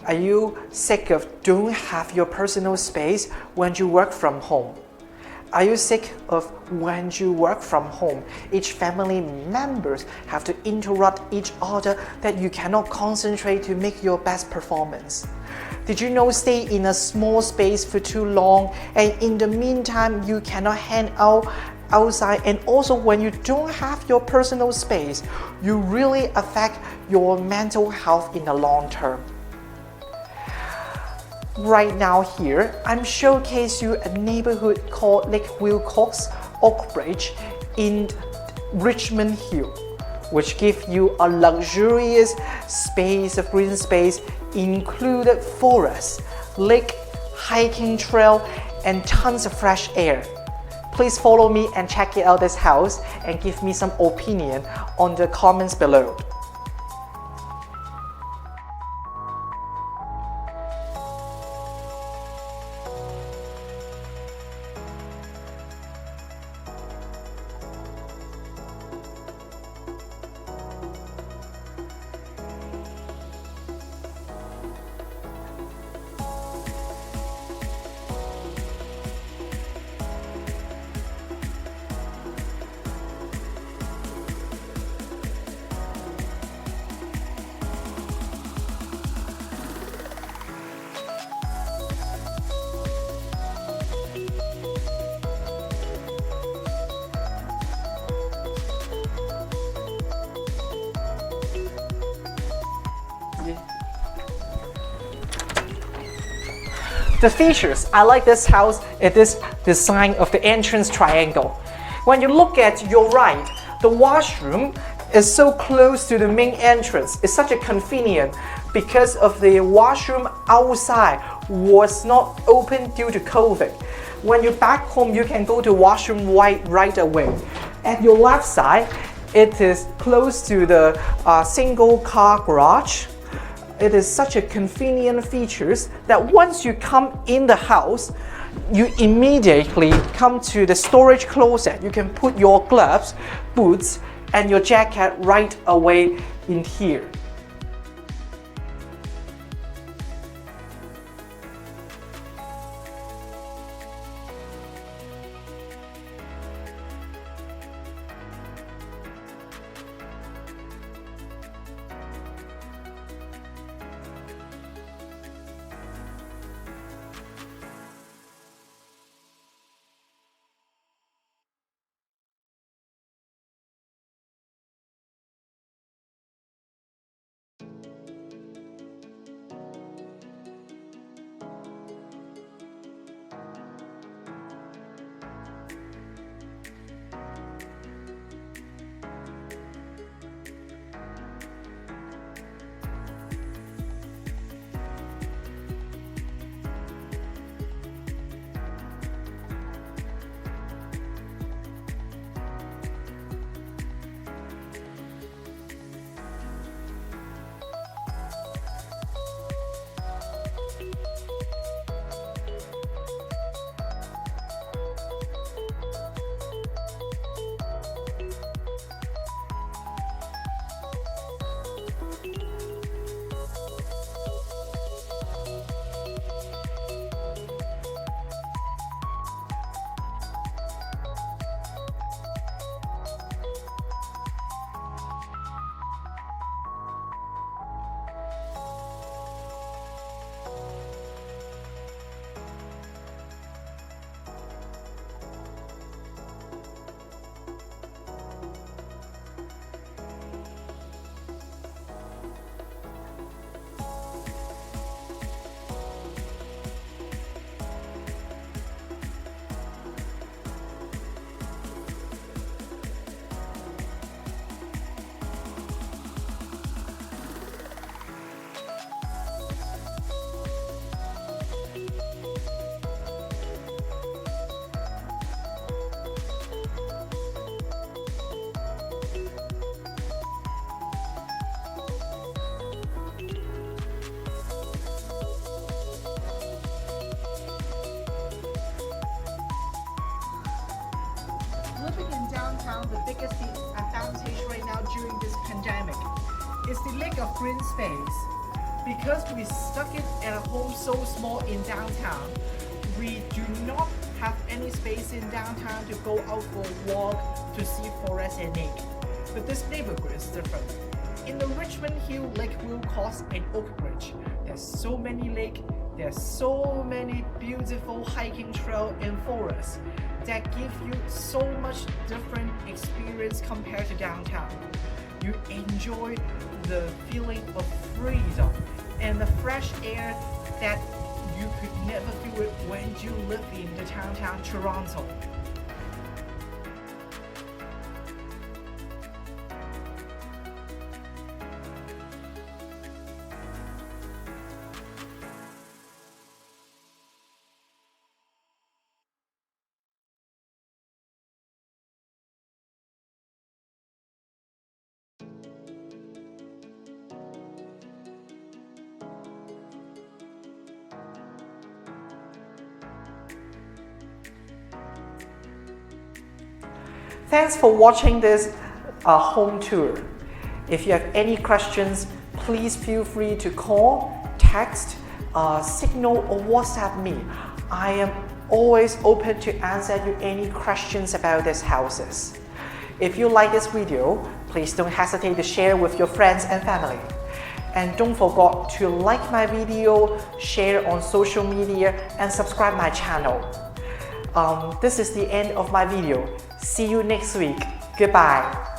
Are you sick of don't have your personal space when you work from home? Are you sick of when you work from home, each family members have to interrupt each other that you cannot concentrate to make your best performance? Did you know stay in a small space for too long and in the meantime you cannot hang out outside, and also when you don't have your personal space, you really affect your mental health in the long term. Right now here, I'm showcasing you a neighborhood called Lake Wilcox, Oakbridge in Richmond Hill, which gives you a luxurious space of green space, included forest, lake, hiking trail, and tons of fresh air. Please follow me and check out this house and give me some opinion on the comments below. The features, I like this house, is this design of the entrance triangle. When you look at your right, the washroom is so close to the main entrance. It's such a convenient because of the washroom outside was not open due to COVID. When you're back home, you can go to washroom right away. At your left side, it is close to the single car garage. It is such a convenient features that once you come in the house, you immediately come to the storage closet. You can put your gloves, boots, and your jacket right away in here. The biggest advantage right now during this pandemic is the lack of green space, because we stuck it at a home so small in downtown, we do not have any space in downtown to go out for a walk to see forest and lake. But this neighborhood is different. In the Richmond Hill Lakeville Coast and Oak Ridge, there's so many lakes, there's so many beautiful hiking trails and forests that give you so much different experience compared to downtown. You enjoy the feeling of freedom and the fresh air that you could never feel it when you live in the downtown Toronto. Thanks for watching this home tour. If you have any questions, please feel free to call, text, signal or WhatsApp me. I am always open to answer you any questions about these houses. If you like this video, please don't hesitate to share with your friends and family. And don't forget to like my video, share on social media and subscribe my channel. This is the end of my video. See you next week. Goodbye.